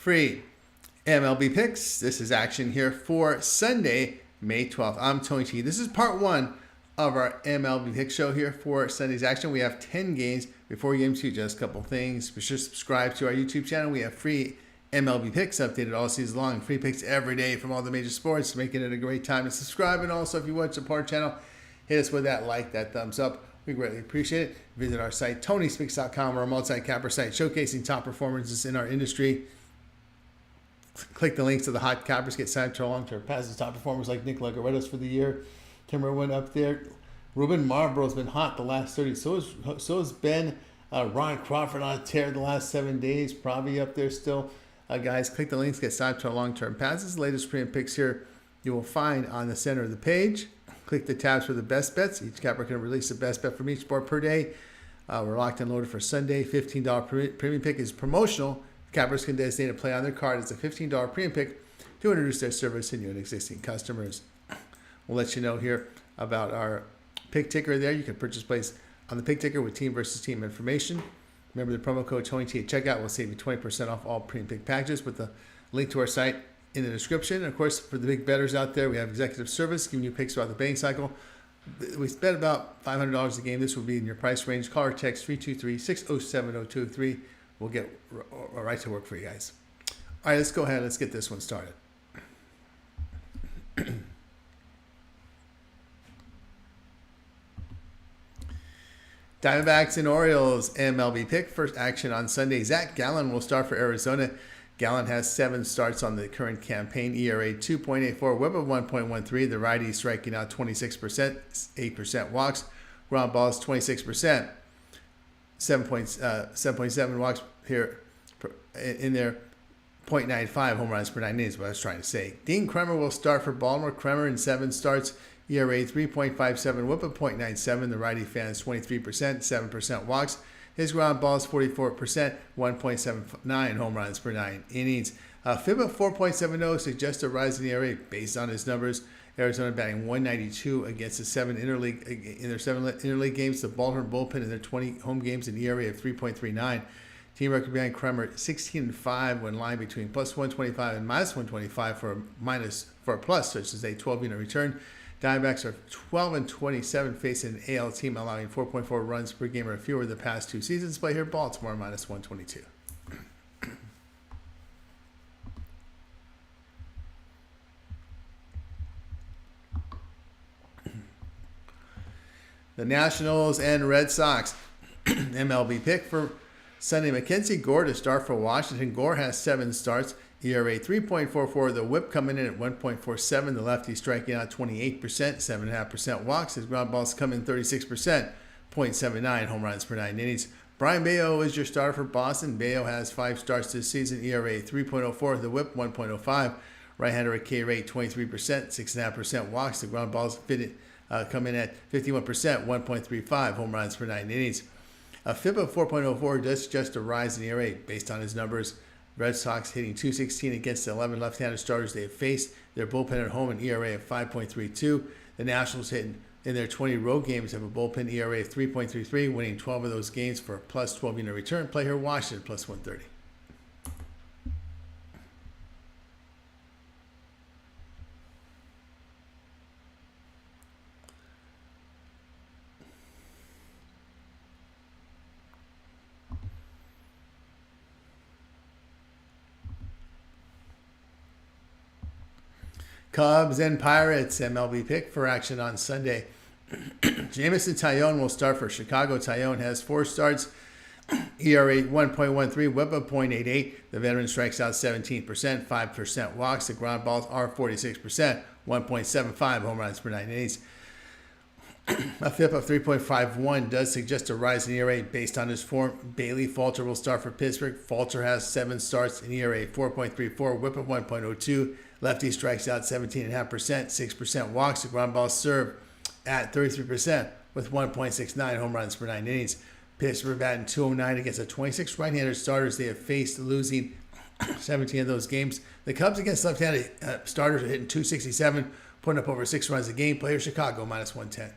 free MLB picks. This is action here for Sunday, May 12th. I'm Tony T. This is part one of our MLB pick show here for Sunday's action. We have 10 games. Before we get into just a couple things, be sure to subscribe to our YouTube channel. We have free MLB picks updated all season long. Free picks every day from all the major sports, making it a great time to subscribe. And also, if you want to support our channel, hit us with that like, that thumbs up. We greatly appreciate it. Visit our site, TonySpeaks.com. We're a multi-capper site showcasing top performances in our industry. Click the links to the hot cappers. Get signed to our long-term passes. Top performers like Nick Legarettos for the year. Tim Irwin up there. Ruben Marlborough's been hot the last 30. So has Ben. Ron Crawford on a tear the last 7 days. Probably up there still. Guys, click the links. Get signed to our long-term passes. The latest premium picks here you will find on the center of the page. Click the tabs for the best bets. Each capper can release the best bet from each sport per day. We're locked and loaded for Sunday. $15 premium pick is promotional. Cappers can designate a play on their card as a $15 premium pick to introduce their service to new and existing customers. We'll let you know here about our pick ticker there. You can purchase plays on the pick ticker with team versus team information. Remember the promo code TonyT at checkout will save you 20% off all premium pick packages with the link to our site in the description. And of course, for the big bettors out there, we have executive service giving you picks throughout the betting cycle. We bet about $500 a game. This will be in your price range. Call or text 323-607-0223. We'll get right to work for you guys. All right, let's go ahead. Let's get this one started. Diamondbacks and Orioles MLB pick. First action on Sunday. Zach Gallen will start for Arizona. Gallen has 7 starts on the current campaign. ERA 2.84, whip of 1.13. The righty striking out 26%, 8% walks. Ground balls 26%. 7.7 walks here in there, 0.95 home runs per 9 innings, what I was trying to say. Dean Kremer will start for Baltimore. Kremer in 7 starts, ERA 3.57, whip of 0.97. The righty fan is 23%, 7% walks. His ground balls 44%, 1.79 home runs per 9 innings. FIB of 4.70 suggests a rise in the ERA based on his numbers. Arizona batting 192 against the 7 interleague games. The Baltimore bullpen in their 20 home games, an ERA of 3.39. Team record behind Kremer 16-5 when lying between plus 125 and minus 125 for a plus, such as a 12-unit return. Diamondbacks are 12-27 facing an AL team allowing 4.4 runs per game or fewer the past 2 seasons. Play here Baltimore minus 122. The Nationals and Red Sox MLB pick for Sunday. Mackenzie Gore to start for Washington. Gore has 7 starts. ERA 3.44. The whip coming in at 1.47. The lefty striking out 28%, 7.5% walks. His ground balls come in 36%, 0.79 home runs per 9 innings. Brian Bayo is your starter for Boston. Bayo has 5 starts this season. ERA 3.04. The whip 1.05. Right-hander at K rate 23%, 6.5% walks. The ground balls come in at 51%, 1.35 home runs per 9 innings. A FIB of 4.04 does suggest a rise in the ERA based on his numbers. Red Sox hitting .216 against the 11 left-handed starters they have faced. Their bullpen at home an ERA of 5.32. The Nationals hitting in their 20 road games have a bullpen ERA of 3.33, winning 12 of those games for a plus 12-unit return. Play here Washington plus 130. Cubs and Pirates MLB pick for action on Sunday. Jameson Taillon will start for Chicago. Taillon has 4 starts, ERA 1.13, whip of 0.88. The veteran strikes out 17%, 5% walks. The ground balls are 46%, 1.75 home runs per 9 innings. A FIP of 3.51 does suggest a rise in ERA based on his form. Bailey Falter will start for Pittsburgh. Falter has 7 starts, an ERA 4.34, whip of 1.02. Lefty strikes out 17.5%, 6% walks. The ground balls serve at 33% with 1.69 home runs per 9 innings. Pittsburgh batting 209 against the 26 right-handed starters they have faced, losing 17 of those games. The Cubs against left-handed starters are hitting 267, putting up over 6 runs a game. Player Chicago minus 110.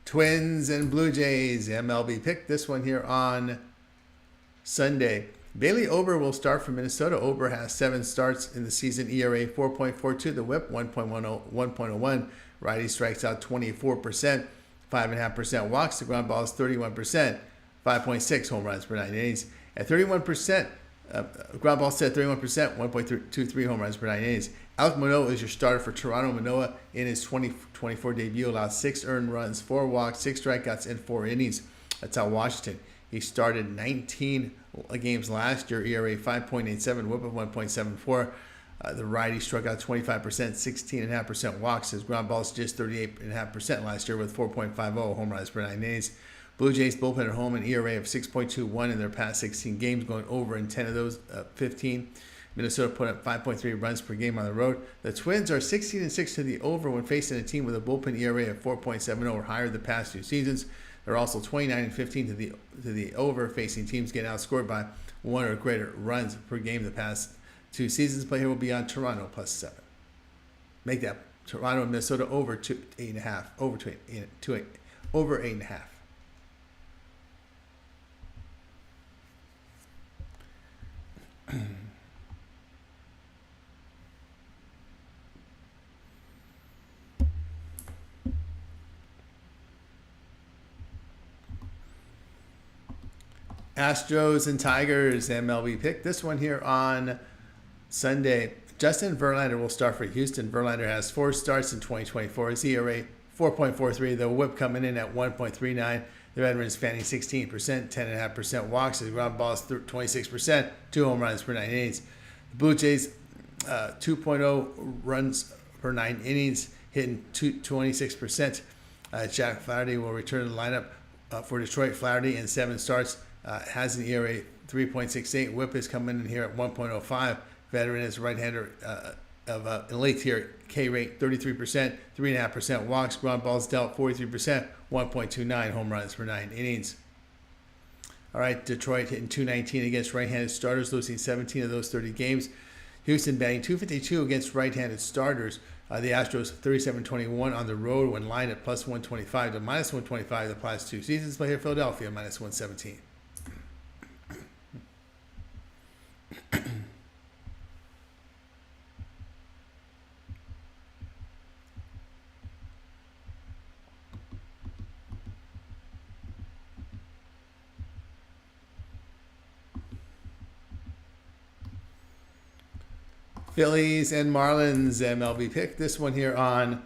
Twins and Blue Jays, MLB pick. This one here on Sunday. Bailey Ober will start for Minnesota. Ober has 7 starts in the season. ERA 4.42. The WHIP 1.01. Righty strikes out 24%. 5.5% walks. The ground ball is 31%. 5.6 home runs per 9 innings. At 31%, ground ball set 31%. 1.23 home runs per 9 innings. Alek Manoah is your starter for Toronto. Manoah in his 2024 debut allowed 6 earned runs, 4 walks, 6 strikeouts in 4 innings. That's out Washington. He started 19 games last year, ERA 5.87, WHIP of 1.74. The righty struck out 25%, 16.5% walks. His ground balls just 38.5% last year with 4.50 home runs per 9 innings. Blue Jays bullpen at home, an ERA of 6.21 in their past 16 games, going over in 10 of those 15. Minnesota put up 5.3 runs per game on the road. The Twins are 16-6 to the over when facing a team with a bullpen ERA of 4.70 or higher the past 2 seasons. They're also 29-15 to the over, facing teams getting outscored by 1 or greater runs per game the past 2 seasons. Play here will be on Toronto +7. Make that Toronto and Minnesota over 8.5. Over 8.5. Astros and Tigers, MLB pick. This one here on Sunday. Justin Verlander will start for Houston. Verlander has 4 starts in 2024. His ERA 4.43. The WHIP coming in at 1.39. The veterans fanning 16%, 10.5% walks. His ground ball is 26%, 2 home runs per 9 innings. The Blue Jays 2.0 runs per 9 innings, hitting 26%. Jack Flaherty will return to the lineup for Detroit. Flaherty in 7 starts. Has an ERA 3.68. WHIP is coming in here at 1.05. Veteran is right-hander of elite here. K rate 33%, 3.5% walks. Ground balls dealt 43%, 1.29 home runs per 9 innings. All right, Detroit hitting 219 against right-handed starters, losing 17 of those 30 games. Houston batting 252 against right-handed starters. The Astros 37-21 on the road when lined at +125 to -125 the past 2 seasons. Play here Philadelphia -117. Phillies and Marlins, MLB pick. This one here on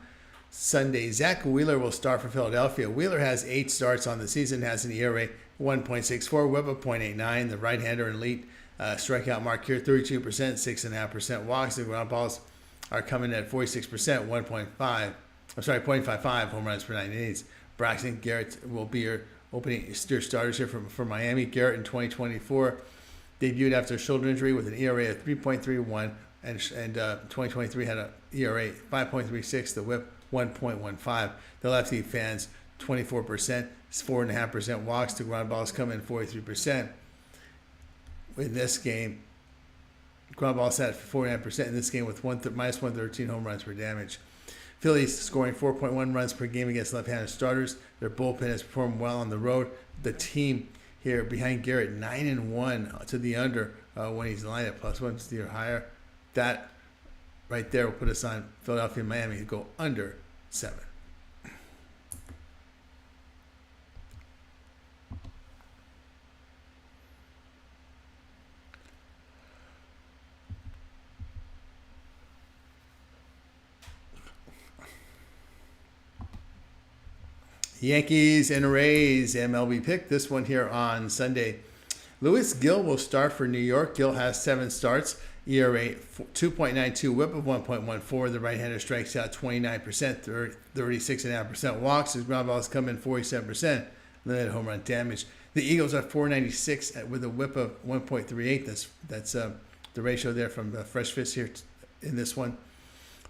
Sunday. Zach Wheeler will start for Philadelphia. Wheeler has 8 starts on the season, has an ERA 1.64, WHIP of 0.89. The right-hander elite strikeout mark here 32%, 6.5% walks. The ground balls are coming at 46%, 0.55 home runs per 9 innings. Braxton Garrett will be your opening starters here for Miami. Garrett in 2024 debuted after a shoulder injury with an ERA of 3.31. And 2023 had an ERA 5.36, the WHIP 1.15. The lefty fans 24%, 4.5% walks. The ground balls come in 43%. In this game, ground ball set 49% in this game with -113 home runs per damage. Phillies scoring 4.1 runs per game against left-handed starters. Their bullpen has performed well on the road. The team here behind Garrett 9-1 to the under when he's lined at +1 or higher. That right there will put us on Philadelphia and Miami to go under 7. Yankees and Rays, MLB pick. This one here on Sunday. Louis Gill will start for New York. Gill has 7 starts. ERA 2.92, WHIP of 1.14. The right-hander strikes out 29%, 36.5% walks. His ground balls come in 47%. Limited home run damage. The Eagles are 496 with a WHIP of 1.38. That's the ratio there from the Fresh Fist here in this one.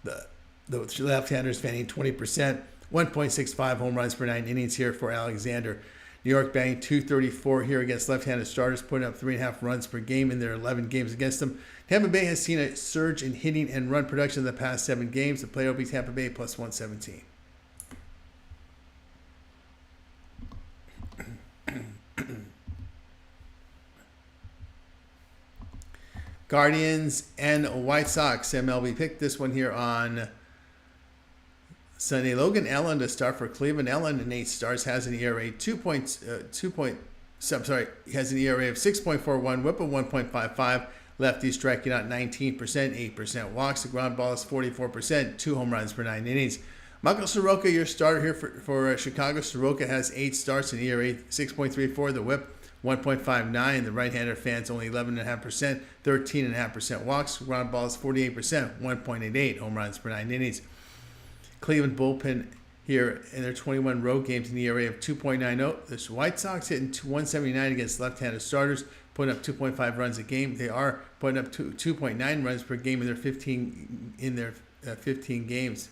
The left-hander is fanning 20%, 1.65 home runs per 9 innings here for Alexander. New York batting 234 here against left-handed starters, putting up 3.5 runs per game in their 11 games against them. Tampa Bay has seen a surge in hitting and run production in the past 7 games. The player will be Tampa Bay +117. Guardians and White Sox MLB pick. This one here on Sunday. Logan Allen to start for Cleveland. Allen in 8 starts has an ERA has an ERA of 6.41, WHIP of 1.55. Lefty striking out 19%, 8% walks. The ground ball is 44%, 2 home runs per 9 innings. Michael Soroka, your starter here for Chicago. Soroka has 8 starts, an ERA 6.34, the WHIP 1.59. The right-hander fans only 11.5%, 13.5% walks. Ground ball is 48%, 1.88 home runs per 9 innings. Cleveland bullpen here in their 21 road games in the ERA of 2.90. The White Sox hitting 179 against left-handed starters, putting up 2.5 runs a game. They are putting up 2.9 runs per game in their 15 games.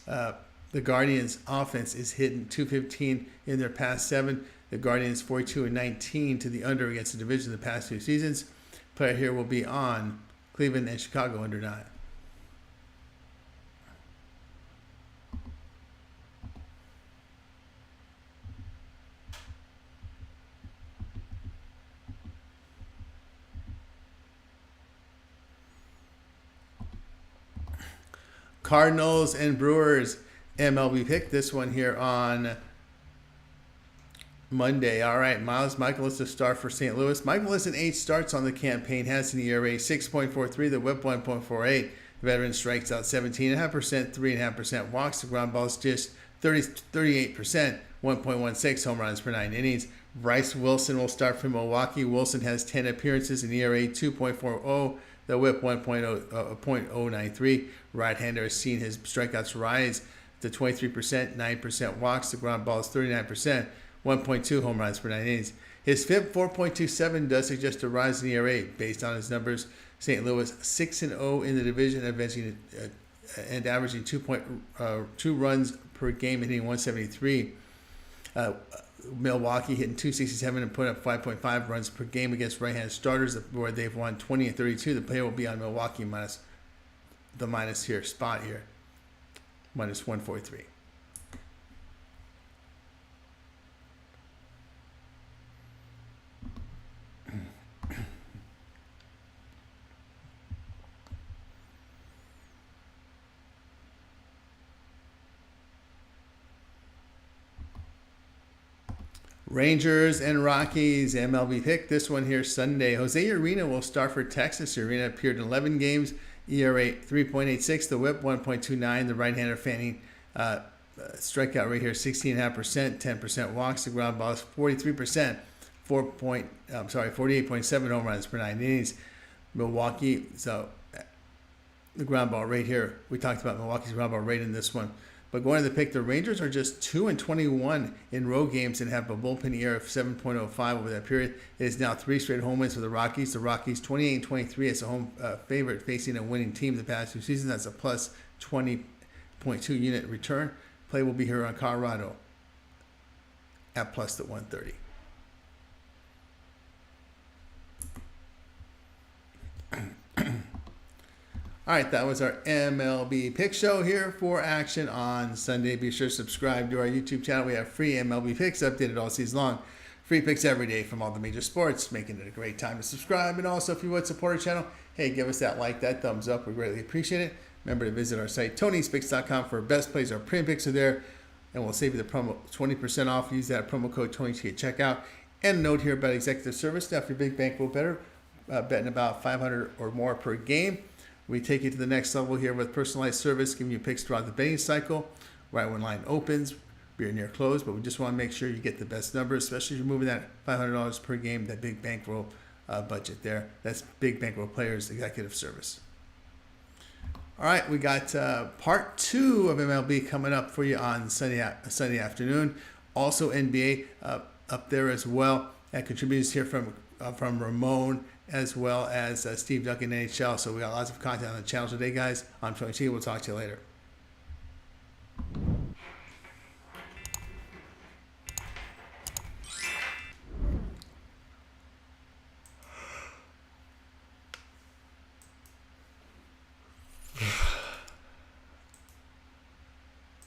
The Guardians' offense is hitting 215 in their past 7. The Guardians 42-19 to the under against the division the past 2 seasons. Player here will be on Cleveland and Chicago under 9. Cardinals and Brewers MLB pick. This one here on Monday. All right, Miles Michaelis to start for St. Louis. Michaelis in 8 starts on the campaign has an ERA 6.43, the WHIP 1.48. The veteran strikes out 17.5%, 3.5% walks. The ground ball is just 38%, 1.16 home runs per 9 innings. Bryce Wilson will start for Milwaukee. Wilson has 10 appearances, an ERA 2.40. The WHIP 1.093. Right-hander has seen his strikeouts rise to 23%, 9% walks. The ground ball is 39%, 1.2 home runs per 9 innings. His FIP 4.27 does suggest a rise in the ERA based on his numbers. St. Louis 6-0 in the division, advancing and averaging 2 runs per game, hitting 173. Milwaukee hitting 267 and putting up 5.5 runs per game against right-handed starters, where they've won 20 and 32. The player will be on Milwaukee minus here spot here, minus 143. Rangers and Rockies MLB pick. This one here Sunday. Jose Urena will start for Texas. Urena appeared in 11 games, ERA 3.86, the WHIP 1.29. The right-hander fanning strikeout rate here 16.5%, 10% walks. The ground ball is 43%, 48.7 home runs per 9 innings. Milwaukee, so the ground ball rate here, we talked about Milwaukee's ground ball rate in this one. But going to the pick, the Rangers are just 2-21 in road games and have a bullpen ERA of 7.05 over that period. It is now 3 straight home wins for the Rockies. The Rockies 28-23 as a home favorite facing a winning team the past 2 seasons. That's a plus 20.2 unit return. Play will be here on Colorado at plus the 130. All right, that was our MLB Pick Show here for action on Sunday. Be sure to subscribe to our YouTube channel. We have free MLB picks updated all season long. Free picks every day from all the major sports, making it a great time to subscribe. And also, if you would support our channel, hey, give us that like, that thumbs up. We greatly appreciate it. Remember to visit our site, Tony'sPicks.com, for best plays. Our premium picks are there, and we'll save you the promo 20% off. Use that promo code Tony to get checkout. And a note here about executive service. Now, if your big bankroll better, betting about $500 or more per game. We take you to the next level here with personalized service, giving you picks throughout the betting cycle, right when line opens, beer near close. But we just want to make sure you get the best numbers, especially if you're moving that $500 per game, that big bankroll budget there. That's Big Bankroll Players Executive Service. All right, we got part 2 of MLB coming up for you on Sunday afternoon. Also NBA up there as well. And contributors here from Ramon, as well as Steve Duncan NHL. So we got lots of content on the channel today, guys. I'm Tony T. We'll talk to you later.